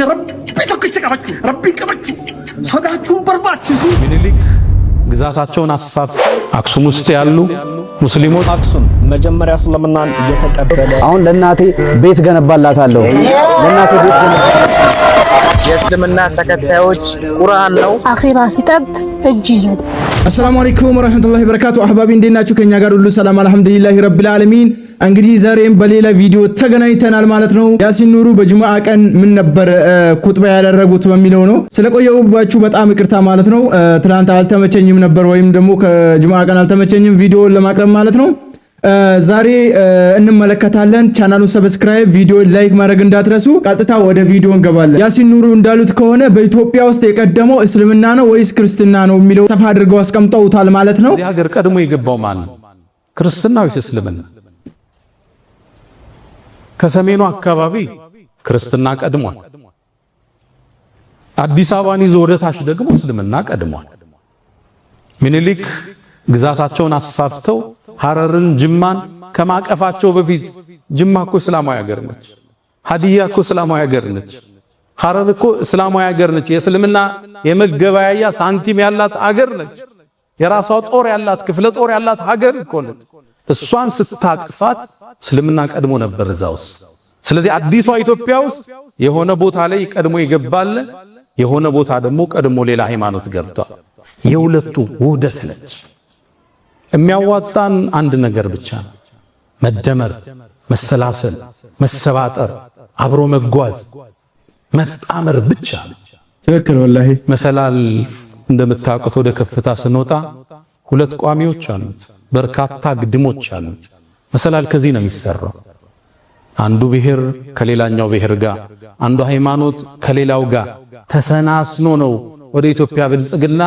ربي تكتكبچو ربي كبچو صداچون برባችሱ ምኒልክ ግዛታቸውን አስፋፍ አክሱም ውስጥ ያሉ ሙስሊሞች አክሱም መጀመሪያ እስልምናን እየተቀበለ አሁን ለናቴ ቤት ገነባላታለሁ ለናቴ ቤት የእስልምና ተከታዮች ቁርአን ነው አኺራ ሲጠብ እጅ ይዙ። አሰላሙ አለይኩም ወራህመቱላሂ ወበረካቱ አህባቢ እንደናችሁ ከኛ ጋር ሁሉ ሰላም አልহামዱሊላሂ ረቢል ዓለሚን። እንግዲህ ዛሬም በሌላ ቪዲዮ ተገናኝተናል ማለት ነው። ያሲን ኑሩ በጁማዓ ቀን ምን ነበር ኩጥባ ያደረጉት በሚለው ነው። ስለቆየሁባችሁ በጣም ይቅርታ ማለት ነው። ትናንት አልተመቸኝም ነበር ወይም ደግሞ ከጁማዓ ቀን አልተመቸኝም ቪዲዮን ለማቅረብ ማለት ነው። ዛሬ እንመለከታለን። ቻናሉን ሰብስክራይብ፣ ቪዲዮ ላይክ ማድረግ እንዳትረሱ። ቀጥታ ወደ ቪዲዮ እንገባለን። ያሲን ኑሩ እንዳሉት ከሆነ በኢትዮጵያ ውስጥ የቀደመው እስልምና ነው ወይስ ክርስትና ነው የሚለው ሰፋ አድርገው አስቀምጠውታል ማለት ነው። እዚህ ሀገር ቀድሞ የገባው ማን ነው? ክርስትና ወይስ እስልምና? ከሰሜኑ አካባቢ ክርስትና ቀድሟል። አዲስ አበባን ይዞ ወደ ታች ደግሞ እስልምና ቀድሟል። ምኒልክ ግዛታቸውን አስፋፍተው ሐረርን ጅማን ከማቀፋቸው በፊት ጅማ እኮ እስላማዊ ሀገር ነች። ሀዲያ እኮ እስላማዊ ሀገር ነች። ሐረር እኮ እስላማዊ ሀገር ነች። የእስልምና የመገበያያ ሳንቲም ያላት ሀገር ነች። የራሷ ጦር ያላት ክፍለ ጦር ያላት ሀገር እኮ ነች። እሷን ስታቅፋት እስልምና ቀድሞ ነበር እዛ ውስጥ። ስለዚህ አዲሷ ኢትዮጵያ ውስጥ የሆነ ቦታ ላይ ቀድሞ ይገባል፣ የሆነ ቦታ ደግሞ ቀድሞ ሌላ ሃይማኖት ገብቷል። የሁለቱ ውህደት ነች። የሚያዋጣን አንድ ነገር ብቻ ነው፣ መደመር፣ መሰላሰል፣ መሰባጠር፣ አብሮ መጓዝ፣ መጣመር ብቻ። ትክክል ወላሂ። መሰላል እንደምታውቁት ወደ ከፍታ ስንወጣ ሁለት ቋሚዎች አሉት፣ በርካታ ግድሞች አሉት። መሰላል ከዚህ ነው የሚሰራው። አንዱ ብሔር ከሌላኛው ብሔር ጋር፣ አንዱ ሃይማኖት ከሌላው ጋር ተሰናስኖ ነው ወደ ኢትዮጵያ ብልጽግና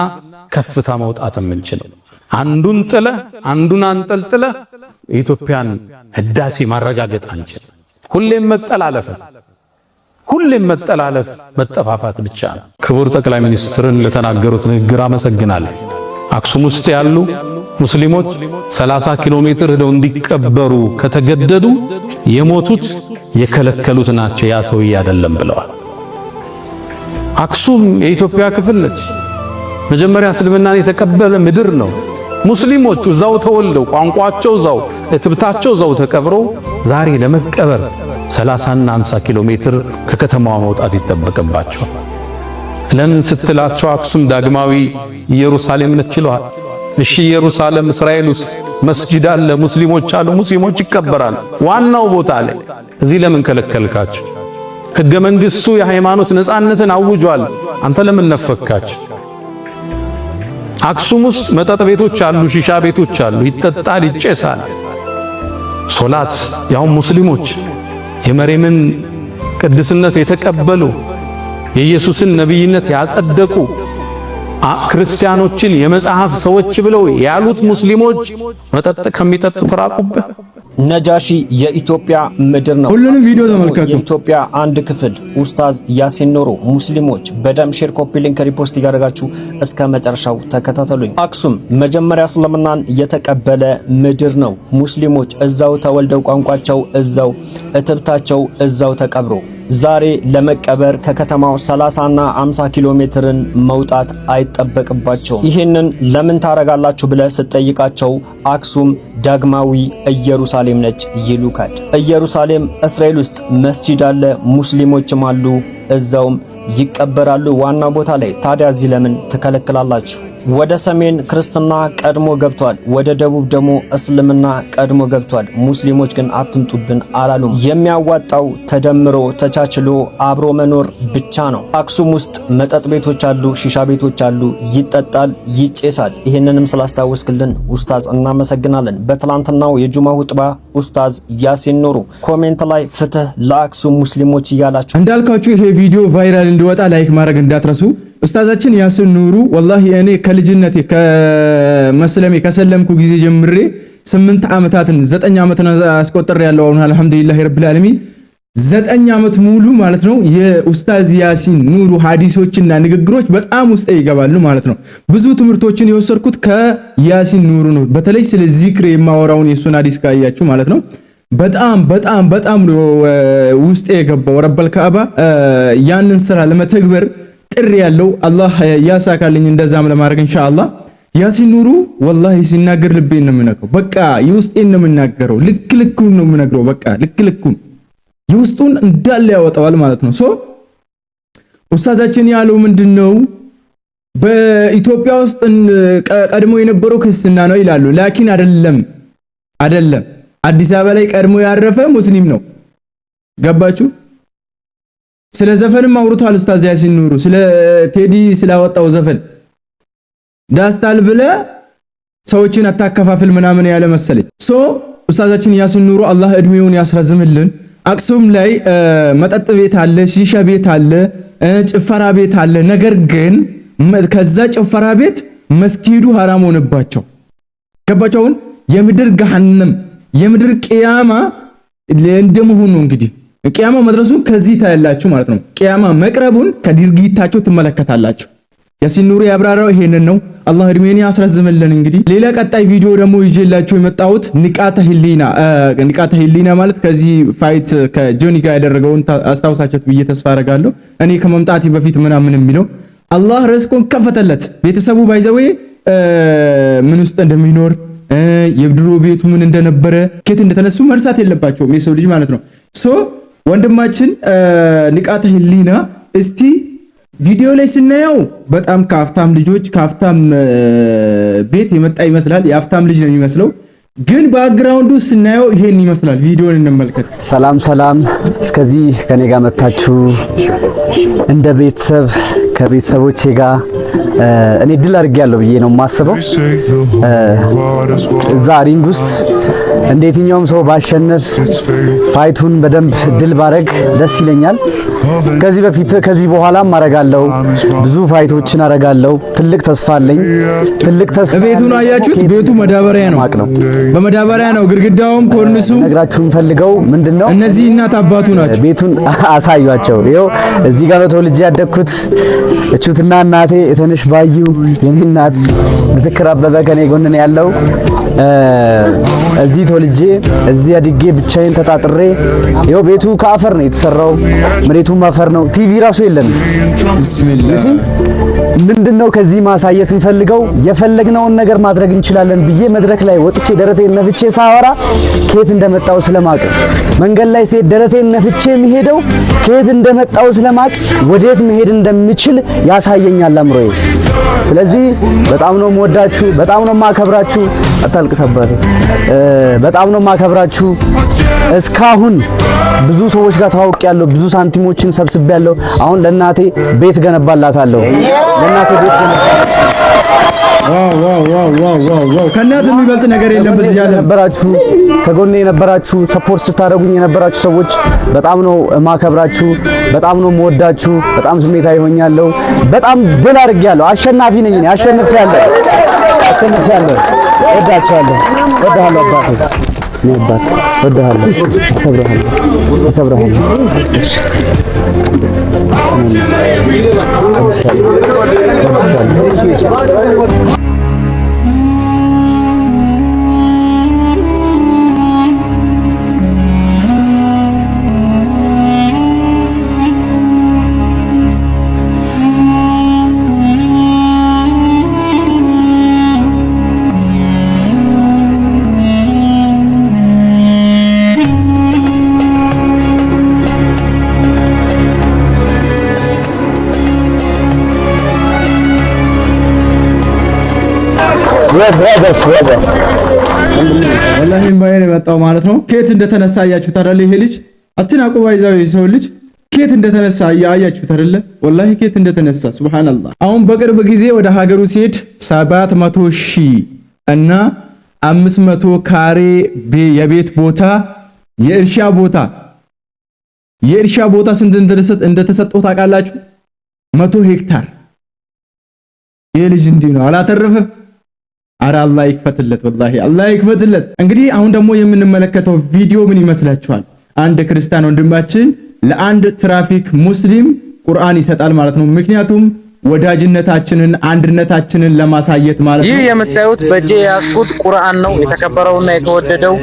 ከፍታ መውጣት የምንችለው። አንዱን ጥለ አንዱን አንጠልጥለ የኢትዮጵያን ህዳሴ ማረጋገጥ አንችል። ሁሌም መጠላለፍ መጠፋፋት ብቻ ነው። ክቡር ጠቅላይ ሚኒስትርን ለተናገሩት ንግግር አመሰግናለሁ። አክሱም ውስጥ ያሉ ሙስሊሞች 30 ኪሎ ሜትር ሄደው እንዲቀበሩ ከተገደዱ የሞቱት የከለከሉት ናቸው፣ ያ ሰውዬ አይደለም ብለዋል። አክሱም የኢትዮጵያ ክፍል ነች። መጀመሪያ እስልምናን የተቀበለ ምድር ነው። ሙስሊሞቹ እዛው ተወልደው ቋንቋቸው እዛው እትብታቸው እዛው ተቀብረው ዛሬ ለመቀበር 30 እና 50 ኪሎ ሜትር ከከተማዋ መውጣት ይጠበቅባቸዋል። ለምን ስትላቸው አክሱም ዳግማዊ ኢየሩሳሌም ነች ይለዋል። እሺ ኢየሩሳሌም እስራኤል ውስጥ መስጂድ አለ፣ ሙስሊሞች አሉ፣ ሙስሊሞች ይቀበራሉ ዋናው ቦታ ላይ። እዚህ ለምን ከለከልካቸው? ሕገ መንግሥቱ የሃይማኖት ነፃነትን አውጇል። አንተ ለምን ነፈካቸው? አክሱም ውስጥ መጠጥ ቤቶች አሉ፣ ሺሻ ቤቶች አሉ፣ ይጠጣል፣ ይጨሳል። ሶላት ያው ሙስሊሞች የመርየምን ቅድስነት የተቀበሉ የኢየሱስን ነብይነት ያጸደቁ ክርስቲያኖችን የመጽሐፍ ሰዎች ብለው ያሉት ሙስሊሞች መጠጥ ከሚጠጡ ተራቁበት። ነጃሺ የኢትዮጵያ ምድር ነው። ሁሉንም ቪዲዮ ተመልከቱ። የኢትዮጵያ አንድ ክፍል ኡስታዝ ያሲን ኑሩ ሙስሊሞች በደም ሼር ኮፒ ሊንክ ሪፖስት ያደርጋችሁ እስከ መጨረሻው ተከታተሉኝ። አክሱም መጀመሪያ እስልምናን የተቀበለ ምድር ነው። ሙስሊሞች እዛው ተወልደው ቋንቋቸው እዛው እትብታቸው እዛው ተቀብሮ ዛሬ ለመቀበር ከከተማው 30 እና 50 ኪሎ ሜትርን መውጣት አይጠበቅባቸውም። ይህንን ለምን ታረጋላችሁ ብለ ስትጠይቃቸው አክሱም ዳግማዊ ኢየሩሳሌም ነች ይሉካል። ኢየሩሳሌም እስራኤል ውስጥ መስጂድ አለ፣ ሙስሊሞችም አሉ፣ እዛውም ይቀበራሉ ዋና ቦታ ላይ። ታዲያ እዚህ ለምን ትከለክላላችሁ? ወደ ሰሜን ክርስትና ቀድሞ ገብቷል፣ ወደ ደቡብ ደግሞ እስልምና ቀድሞ ገብቷል። ሙስሊሞች ግን አትምጡብን አላሉም። የሚያዋጣው ተደምሮ ተቻችሎ አብሮ መኖር ብቻ ነው። አክሱም ውስጥ መጠጥ ቤቶች አሉ፣ ሺሻ ቤቶች አሉ፣ ይጠጣል፣ ይጨሳል። ይሄንንም ስላስታወስክልን ኡስታዝ እናመሰግናለን። በትላንትናው የጁማ ሁጥባ ኡስታዝ ያሲን ኑሩ ኮሜንት ላይ ፍትህ ለአክሱም ሙስሊሞች እያላችሁ እንዳልካችሁ ይሄ ቪዲዮ ቫይራል እንዲወጣ ላይክ ማድረግ እንዳትረሱ። ኡስታዛችን ያሲን ኑሩ ወላሂ እኔ ከልጅነቴ ከሰለምኩ ጊዜ ጀምሬ 8 ዓመታትን 9 ዓመትን አስቆጥሬ ያለው አሁን አልহামዱሊላሂ ረቢል ዓለሚን 9 ዓመት ሙሉ ማለት ነው የኡስታዝ ያሲን ኑሩ ሐዲሶችና ንግግሮች በጣም ውስጤ ይገባሉ ማለት ነው። ብዙ ትምህርቶችን የወሰድኩት ከያሲን ኑሩ ነው። በተለይ ስለ ዚክር የማወራውን የሱን ሐዲስ ካያችሁ ማለት ነው በጣም ነው ውስጤ የገባው። ረበል ከአባ ያንን ስራ ለመተግበር ጥሪ ያለው አላህ ያሳካልኝ እንደዛም ለማድረግ ኢንሻአላህ። ያሲን ኑሩ ወላሂ ሲናገር ልቤን ነው የምነካው። በቃ የውስጤን ነው የምናገረው። ልኩን ነው የምነግረው። በቃ ልኩን የውስጡን እንዳለ ያወጣዋል ማለት ነው። ኡስታዛችን ያለው ምንድነው? በኢትዮጵያ ውስጥ ቀድሞ የነበረው ክርስትና ነው ይላሉ። ላኪን አይደለም አዲስ አበባ ላይ ቀድሞ ያረፈ ሙስሊም ነው። ገባችሁ? ስለ ዘፈንም አውርቷል ኡስታዝ ያሲን ኑሩ። ስለ ቴዲ ስላወጣው ዘፈን ዳስታል ብለ ሰዎችን አታከፋፍል ምናምን ያለ መሰለኝ። ኡስታዛችን ያሲን ኑሩ አላህ እድሜውን ያስረዝምልን። አክሱም ላይ መጠጥ ቤት አለ፣ ሺሻ ቤት አለ፣ ጭፈራ ቤት አለ። ነገር ግን ከዛ ጭፈራ ቤት መስጊዱ ሐራም ሆነባቸው። ገባችሁ? የምድር ገሃነም የምድር ቂያማ እንደመሆኑ ነው። እንግዲህ ቂያማ መድረሱን ከዚህ ታያላችሁ ማለት ነው። ቂያማ መቅረቡን ከድርጊታቸው ትመለከታላችሁ። ያሲን ኑሩ ያብራራው ይሄንን ነው። አላህ እድሜን ያስረዝምልን። እንግዲህ ሌላ ቀጣይ ቪዲዮ ደግሞ ይዤላችሁ የመጣሁት ንቃተ ህሊና ማለት ከዚህ ፋይት ከጆኒ ጋር ያደረገውን አስታውሳችሁት ብዬ ተስፋ አደርጋለሁ። እኔ ከመምጣቴ በፊት ምናምን የሚለው አላህ ርዝቁን ከፈተለት። ቤተሰቡ ባይዘዌ ምን ውስጥ እንደሚኖር የድሮ ቤቱ ምን እንደነበረ ከት እንደተነሱ መርሳት የለባቸውም የሰው ልጅ ማለት ነው። ወንድማችን ንቃተ ህሊና እስቲ ቪዲዮ ላይ ስናየው በጣም ከሀብታም ልጆች ከሀብታም ቤት የመጣ ይመስላል። የሀብታም ልጅ ነው የሚመስለው፣ ግን ባክግራውንዱ ስናየው ይሄን ይመስላል። ቪዲዮን እንመልከት። ሰላም እስከዚህ ከኔ ጋር መጣችሁ እንደ ቤተሰብ ከቤተሰቦቼ ጋር እኔ ድል አድርጌያለሁ ብዬ ነው የማስበው። እዛ ሪንግ ውስጥ እንደየትኛውም ሰው ባሸነፍ ፋይቱን በደንብ ድል ባረግ ደስ ይለኛል። ከዚህ በኋላም አረጋለሁ፣ ብዙ ፋይቶችን አረጋለሁ። ትልቅ ተስፋ አለኝ። ቤቱን አያችሁት? ቤቱ መዳበሪያ ነው፣ በመዳበሪያ ነው። ግድግዳውም ኮርኒሱ ነግራችሁን ፈልገው ምንድነው እነዚህ እናት አባቱ ናቸው። ቤቱን አሳዩአቸው። ይኸው እዚህ ጋር ነው ተወልጄ ያደግኩት። እቹትና እናቴ የተነሽ ባዩ የኔ እናት ምስክር አበበ ከኔ ጎን ነው ያለው። እዚህ ተወልጄ እዚህ አድጌ ብቻዬን ተጣጥሬ ይኸው ቤቱ ከአፈር ነው የተሰራው። መሬቱም አፈር ነው። ቲቪ ራሱ የለም። ቢስሚላህ ምንድነው ከዚህ ማሳየት እንፈልገው የፈለግነውን ነገር ማድረግ እንችላለን ብዬ መድረክ ላይ ወጥቼ ደረቴን ነፍቼ ሳወራ ከየት እንደመጣው ስለማቅ መንገድ ላይ ሴት ደረቴን ነፍቼ የሚሄደው ከየት እንደመጣው ስለማቅ ወዴት መሄድ እንደምችል ያሳየኛል አምሮዬ። ስለዚህ በጣም ነው የምወዳችሁ፣ በጣም ነው የማከብራችሁ። አታልቅሰባት። በጣም ነው የማከብራችሁ። እስካሁን ብዙ ሰዎች ጋር ተዋውቄያለሁ፣ ብዙ ሳንቲሞችን ሰብስቤያለሁ። አሁን ለእናቴ ቤት ገነባላታለሁ። ለእናቴ ቤት ዋው ከእናት የሚበልጥ ነገር የለም። በዚህ ያለ ነበራችሁ፣ ከጎኔ የነበራችሁ፣ ሰፖርት ስታደርጉኝ የነበራችሁ ሰዎች በጣም ነው ማከብራችሁ፣ በጣም ነው የምወዳችሁ። በጣም ስሜታዊ ሆኛለሁ። በጣም ድል አድርጌያለሁ። አሸናፊ ነኝ እኔ። አሸንፌያለሁ። ወዳችኋለሁ። ወዳለሁ አባቴ ነባት። ወዳለሁ። አከብራለሁ። ወላሂ ማየን የመጣው ማለት ነው። ከየት እንደተነሳ አያችሁት አይደል? ይሄ ልጅ አትናቁ ባይዛው የሰው ልጅ ከየት እንደተነሳ አያችሁት አይደል? ወላሂ ከየት እንደተነሳ ሱብሃንአላህ። አሁን በቅርብ ጊዜ ወደ ሀገሩ ሲሄድ 700,000 እና 500 ካሬ የቤት ቦታ የእርሻ ቦታ ስንት እንደተሰጠው ታውቃላችሁ? 100 ሄክታር። ይሄ ልጅ እንዲህ ነው አላተረፈም። አረ አላህ ይክፈትለት፣ ወላሂ አላህ ይክፈትለት። እንግዲህ አሁን ደግሞ የምንመለከተው ቪዲዮ ምን ይመስላችኋል? አንድ ክርስቲያን ወንድማችን ለአንድ ትራፊክ ሙስሊም ቁርአን ይሰጣል ማለት ነው። ምክንያቱም ወዳጅነታችንን አንድነታችንን ለማሳየት ማለት ነው። ይህ የምታዩት በእጄ ያስኩት ቁርአን ነው። የተከበረውና የተወደደው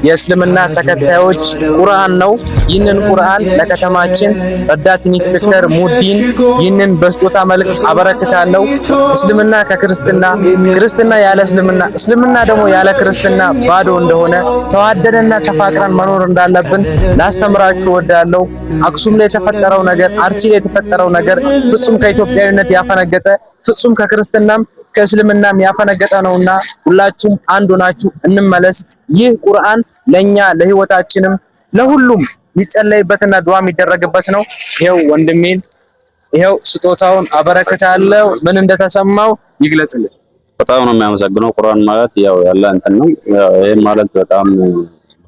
የእስልምና ተከታዮች ቁርአን ነው። ይህንን ቁርአን ለከተማችን ረዳት ኢንስፔክተር ሙዲን ይህንን በስጦታ መልክ አበረክታለሁ። እስልምና ከክርስትና፣ ክርስትና ያለ እስልምና፣ እስልምና ደግሞ ያለ ክርስትና ባዶ እንደሆነ ተዋደደና ተፋቅረን መኖር እንዳለብን ላስተምራችሁ እወዳለሁ። አክሱም ላይ የተፈጠረው ነገር፣ አርሲ ላይ የተፈጠረው ነገር ፍጹም ከኢትዮጵያዊነት ያፈነገጠ ፍጹም ከክርስትናም ከእስልምናም ያፈነገጠ ነውና ሁላችሁም አንድ ሆናችሁ እንመለስ። ይህ ቁርአን ለኛ ለህይወታችንም ለሁሉም የሚጸለይበትና ዱዓ የሚደረግበት ነው። ይሄው ወንድሜን ይሄው ስጦታውን አበረከታለሁ። ምን እንደተሰማው ይግለጽልኝ። በጣም ነው የሚያመሰግነው። ቁርአን ማለት ያው ያለ እንትን ነው። ይሄ ማለት በጣም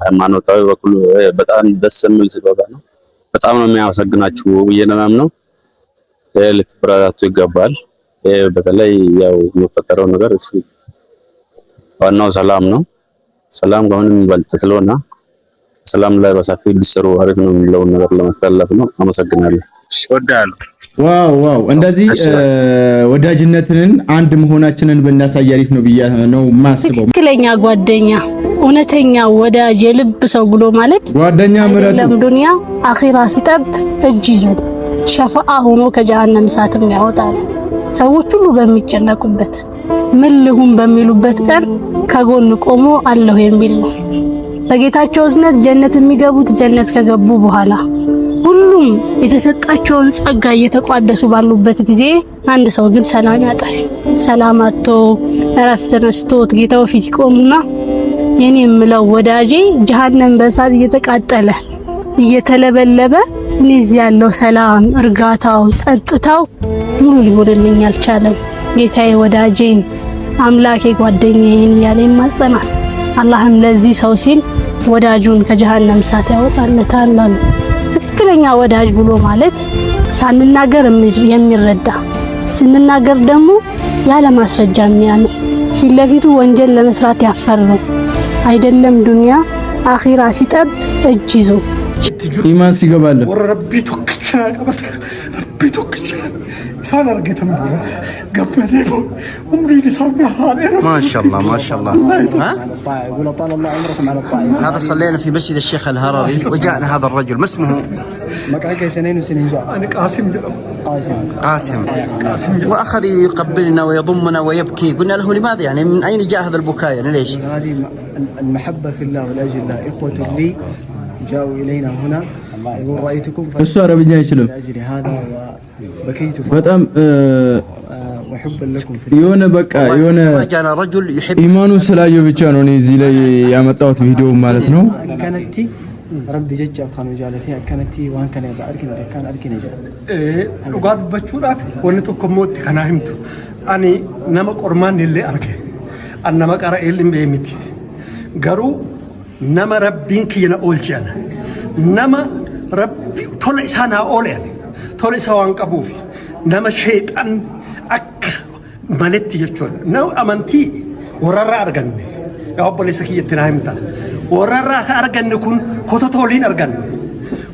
ሃይማኖታዊ በኩል በጣም ደስ የሚል ስጦታ ነው። በጣም ነው የሚያመሰግናችሁ ብዬነም ነው። ልትበረታቱ ይገባል። በተለይ ያው የሚፈጠረው ነገር እሱ ዋናው ሰላም ነው። ሰላም ከሆነም ይበልጥ ስለሆነ ሰላም ላይ በሰፊው ሊሰሩ አሪፍ ነው የሚለው ነገር ለማስተላለፍ ነው። አመሰግናለሁ። ወዳሉ ዋው እንደዚህ ወዳጅነትን አንድ መሆናችንን ብናሳይ አሪፍ ነው ብዬ ነው ማስበው። ትክክለኛ ጓደኛ እውነተኛ ወዳጅ የልብ ሰው ብሎ ማለት ጓደኛ ምረጡ ለምዱንያ አኺራ ሲጠብ እጅ ይዞ ሸፋዓ ሆኖ ከጀሃነም እሳትም ያወጣል። ሰዎች ሁሉ በሚጨነቁበት ምን ልሁን በሚሉበት ቀን ከጎን ቆሞ አለሁ የሚል ነው። በጌታቸው እዝነት ጀነት የሚገቡት ጀነት ከገቡ በኋላ ሁሉም የተሰጣቸውን ጸጋ እየተቋደሱ ባሉበት ጊዜ አንድ ሰው ግን ሰላም ያጣል። ሰላም አጥቶ እረፍት ነስቶት ጌታው ፊት ይቆምና የኔ የምለው ወዳጄ ጀሃነም በእሳት እየተቃጠለ እየተለበለበ እኔ እዚህ ያለው ሰላም እርጋታው ጸጥታው ሙሉ ሊሆንልኝ አልቻለም። ጌታዬ ወዳጄን አምላኬ ጓደኛዬን እያለ ይማጸናል። አላህም ለዚህ ሰው ሲል ወዳጁን ከጀሃነም እሳት ያወጣለታል አሉ። ትክክለኛ ወዳጅ ብሎ ማለት ሳንናገር የሚረዳ ስንናገር ደግሞ ያለ ማስረጃ የሚያምን ፊት ለፊቱ ወንጀል ለመስራት ያፈረው አይደለም ዱንያ አኺራ ሲጠብ እጅ ይዞ ኢማን ሲገባለ ወረቢ ቶክቻ ቀበተ ረቢ ቶክቻ ሳላ አርገተም ገበደው ኡምሪ ሊሳማ ما شاء الله ما شاء الله ها يقول طال الله عمركم على الطائف. هذا صلينا في مسجد الشيخ الهرري وجاءنا هذا الرجل ما اسمه مقعد سنين وسنين جاء انا قاسم واخذ يقبلنا ويضمنا ويبكي. قلنا له لماذا يعني من اين جاء هذا البكاء يعني ليش؟ هذه المحبه في الله ولاجل الله. اخوه لي جاءوا الينا هنا يقول رايتكم እሱ አረብኛ አይችልም هذا وبكيت በጣም وحبا لكم في የሆነ በቃ የሆነ جاءنا رجل يحب ኢማኑ ስላየው ብቻ ነው እኔ እዚህ ላይ ያመጣሁት ቪዲዮ ማለት ነው። كانت ربي جج خان وجالتي كانت وان كان يبارك كان اركن جا ዱጋት በቹዳፍ ወንቱ ከሞት ከናህምቱ አኒ ነመ ቆርማን ይለ አርገ አነመ ቀራ ኤልም በሚት ገሩ ነመ ረቢን ከየነ ኦልቻና ነመ ረቢ ቶለ ኢሳና ኦልያለ ቶለ ኢሳዋን ቀቡፍ ነመ ሸይጣን አክ ማለት ይችላል ነው አመንቲ ወራራ አርገን ያው ፖሊስ ከየተናህምታ ወራራ አርገን ኩን ኮቶቶሊን አርገን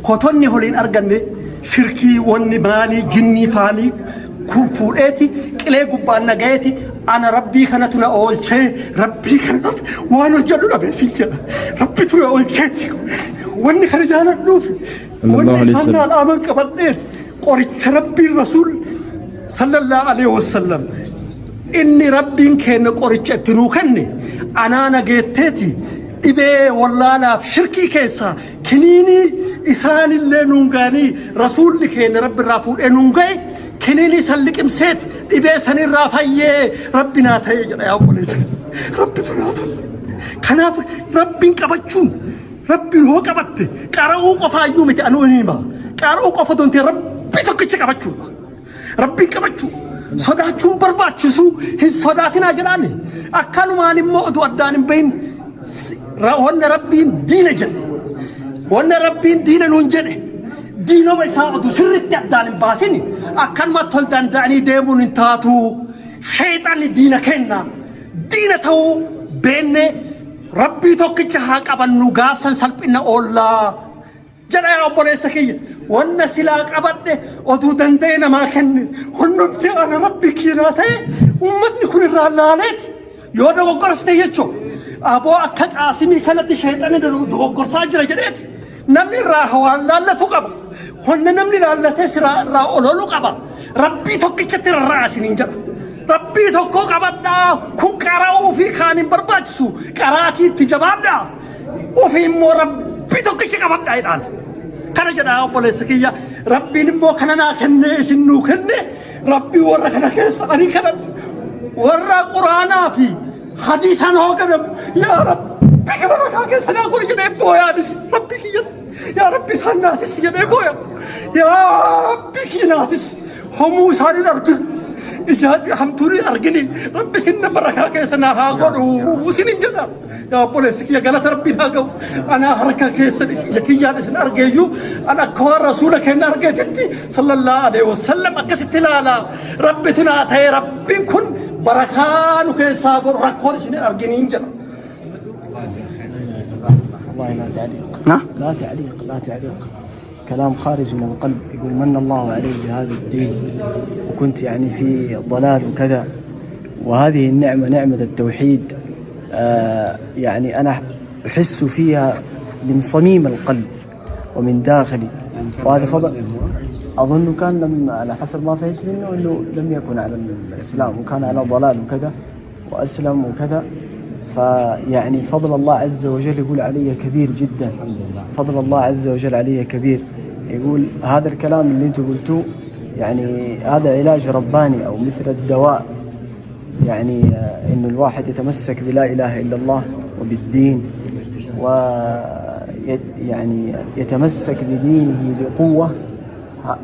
ኮቶኒ ሆሊን አርገን ሽርኪ ወኒ ማሊ ጅኒ ፋሊ ኩን ፉዴቲ ቅሌ ጉባና ጋየቲ አና ረቢ ከነቱና ኦልቼ ረቢ ከነቱ ዋኖ ጀዱ ለበሲቸ ረቢ ቱ ኦልቼቲ ወኒ ከረጃና ዱፍ ወኒ ሰና አመን ቀበጤት ቆሪቸ ረቢ ረሱል ሰለላሁ ዐለይሂ ወሰለም ኢኒ ረቢን ከነ ቆሪቸ ትኑ ከነ አናና ጌቴቲ ኢቤ ወላላፍ ሽርኪ ከሳ ክኒኒ ኢሳን ለኑንጋኒ ረሱል ከነ ረብ ራፉ ኤኑንጋይ ክኒኒ ሰልቅም ሴት ኢቤ ሰኒ ራፋዬ ረቢና ተይ ያው ፖሊስ ረቢ ተናተ ከናፍ ረቢን ቀበቹን ረቢን ሆ ቀበተ ቀራኡ ቆፋዩ መት አኑኒማ ቀራኡ ቆፈዶንቴ ረቢ ተከቸ ቀበቹ ረቢን ቀበቹ ሶዳቹን በርባችሱ ሶዳቲና ጀላኒ አካኑ ማንም ሞዱ አዳንም በይን ወነ ረቢን ዲነ ጀነ ወነ ረቢን ዲነ ኑን ጀነ ዲኖ በሳውዱ ስርት ያዳልን ባሲን አካን ማቶል ዳንዳኒ ደሙን እንታቱ ሸይጣን ዲነ ከና ዲነ ተው በነ ረቢ ቶክቻ ሀቀበኑ ጋፍሰን ሰልጵና ኦላ ጀና ያው ቦሌሰከይ ወነ ሲላ ቀበደ ኦዱ ደንደና ማከን ሁሉ qunnamti ana rabbi kiinaate ummatni kun irraa laalet yoo dogoggorste jechuun aboo akka qaasimii kanatti sheexani dogoggorsaa jira jedheeti namni irraa hawaan laallatu qaba honna namni laallatee irraa ololu qaba rabbii tokkichatti rarraasiniin jedha rabbii tokko qabadhaa kun qara'uu fi kaan hin barbaachisu qaraatii itti jabaadhaa ofii immoo rabbii tokkichi qabadhaa jedhaan kana jedhaa obboleessa kiyya rabbiin immoo kana naa kennee isin nuu kenne rabbii warra kana keessa ani kana warra quraanaa fi hadiisaan hoogganamu yaa rabbi kabarakaa keessa naa kun jedhee booyaanis rabbi kiyya yaa rabbi isaan naatis jedhee booya yaa rabbi kiinaatis homuu isaanii arginu ijaarri hamtuuni argini rabbi sinna barakaa keessa naa haa godhu sinin jedha yaa obboleessi kiyya galata rabbiin haa ga'u anaa harka keessa ija kiyyaan isin argeeyyu an akka waan rasuula keenya argeetitti sallallahu alaihi wasallam akkasitti ilaalaa rabbitu naa ta'e rabbiin kun barakaa nu keessaa godhu rakkoon isin arginiin jedha. والله لا تعليق لا تعليق لا تعليق كلام خارج من القلب يقول من الله عليه بهذا الدين وكنت يعني في ضلال وكذا وهذه النعمة نعمة التوحيد يعني أنا أحس فيها من صميم القلب ومن داخلي وهذا فضل أظن كان على حسب ما فهمت منه أنه لم يكن على الإسلام وكان على ضلال وكذا وأسلم وكذا فيعني فضل الله عز وجل يقول علي كبير جدا فضل الله عز وجل علي كبير يقول هذا الكلام اللي انتم قلتوه يعني هذا علاج رباني أو مثل الدواء يعني إنه الواحد يتمسك بلا إله إلا الله وبالدين ويعني يتمسك بدينه بقوة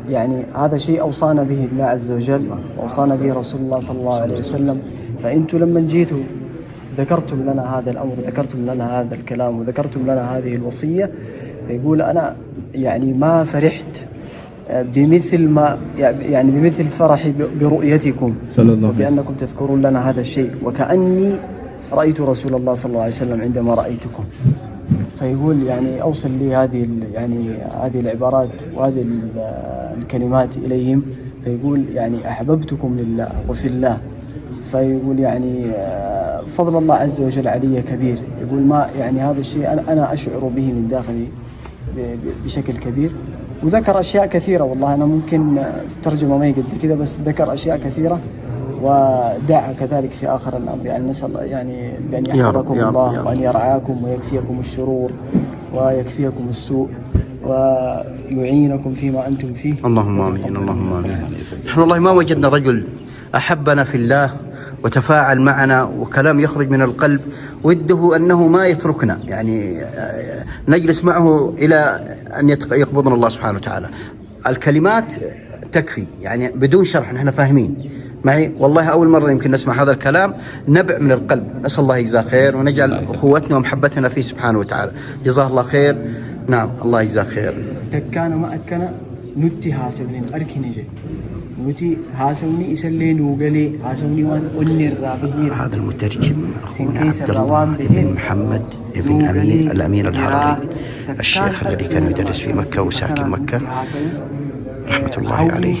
يعني هذا شيء أوصانا به الله عز وجل وأوصانا به رسول الله صلى الله عليه وسلم فأنتم لما جيتوا ذكرتم لنا هذا الأمر ذكرتم لنا هذا الكلام وذكرتم لنا هذه الوصية فيقول أنا يعني ما فرحت بمثل ما يعني بمثل فرحي برؤيتكم بأنكم تذكرون لنا هذا الشيء وكأني رأيت رسول الله صلى الله عليه وسلم عندما رأيتكم فيقول يعني أوصل لي هذه العبارات وهذه الكلمات إليهم فيقول يعني أحببتكم لله وفي الله فيقول يعني فضل الله عز وجل علي كبير يقول ما يعني هذا الشيء أنا أشعر به من داخلي بشكل كبير وذكر أشياء كثيرة والله أنا ممكن الترجمة ما يقدر كذا بس ذكر أشياء كثيرة ودعا كذلك في آخر الأمر يعني نسأل يعني بأن يحفظكم الله وأن يرعاكم ويكفيكم الشرور ويكفيكم السوء ويعينكم فيما أنتم فيه اللهم آمين اللهم آمين نحن والله ما وجدنا رجل أحبنا في الله وتفاعل معنا وكلام يخرج من القلب وده أنه ما يتركنا يعني نجلس معه إلى أن يقبضنا الله سبحانه وتعالى الكلمات تكفي يعني بدون شرح نحن فاهمين معي والله أول مرة يمكن نسمع هذا الكلام نبع من القلب نسأل الله يجزاه خير ونجعل أخوتنا ومحبتنا فيه سبحانه وتعالى جزاه الله خير نعم الله يجزاه خير تكان ما أكنا نتي حاسبين أركي نجي نتي حاسبني يسلي نوغلي حاسبني وان أني الرابهير هذا المترجم أخونا عبد الله بن محمد بن الأمين الحرري الشيخ الذي كان يدرس في مكة وساكن مكة رحمة الله عليه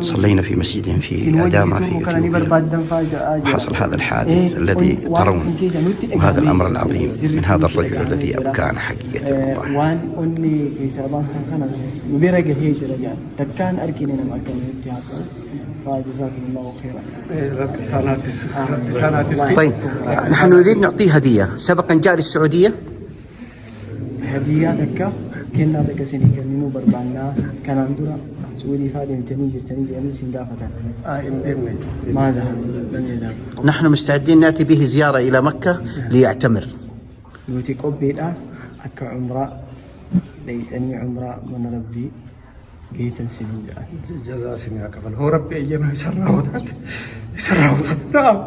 صلينا في مسجد في أدامة في إثيوبيا وحصل هذا الحادث الذي ترون وهذا الأمر العظيم من هذا الرجل الذي أبكانا حقيقة والله طيب نحن نريد نعطيه هدية سبقا جاء للسعودية هدياتك كنا تكسيني كنينو بربانا كان عندنا سوري فادي تنيجي أمين سندافة ماذا لن يذهب نحن مستعدين نأتي به زيارة إلى مكة ليعتمر نوتي قبيلة أك عمرة ليتني عمرة من ربي جيت سنين جزاء سنين قبل هو ربي أيامها يسرعوتك نعم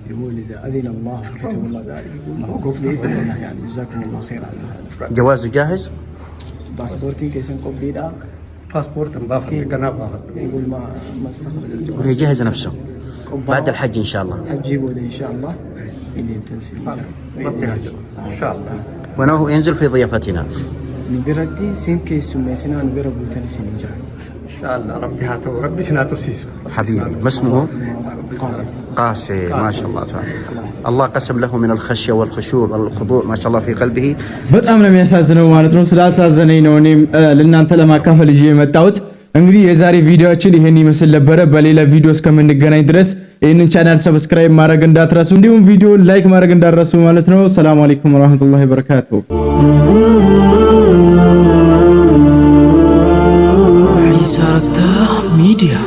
يقول إذا أذن الله كتب الله ذلك موقف بإذن الله يعني جزاكم الله خير على هذا جوازه جاهز؟ باسبورتي كيسن قبيلة باسبورت مبافر يقول ما استخرج يقول يجهز نفسه بعد الحج إن شاء الله حجيبه إن شاء الله إني تنسي إن شاء الله ونحن ينزل في ضيافتنا نبرتي سين كيس سميسنا نبر بوتن سنجا إن شاء ربي هاتو ربي سناتو سيسو حبيبي. ما اسمه؟ قاسي. ما شاء الله تعالى. الله قسم له من الخشية والخشوع والخضوع ما شاء الله في قلبه. በጣም ነው የሚያሳዝነው ማለት ነው። ስላሳዘነኝ ነው እኔም ለእናንተ ለማካፈል ይዤ የመጣሁት። እንግዲህ የዛሬ ቪዲዮአችን ይሄን ይመስል ነበረ። በሌላ ቪዲዮ እስከምንገናኝ ድረስ ይህንን ቻናል ሰብስክራይብ ማድረግ እንዳትረሱ፣ እንዲሁም ቪዲዮ ላይክ ማድረግ እንዳትረሱ ማለት ነው። ሰላም አለይኩም ወራህመቱላሂ ወበረካቱሁ። Isarta Media.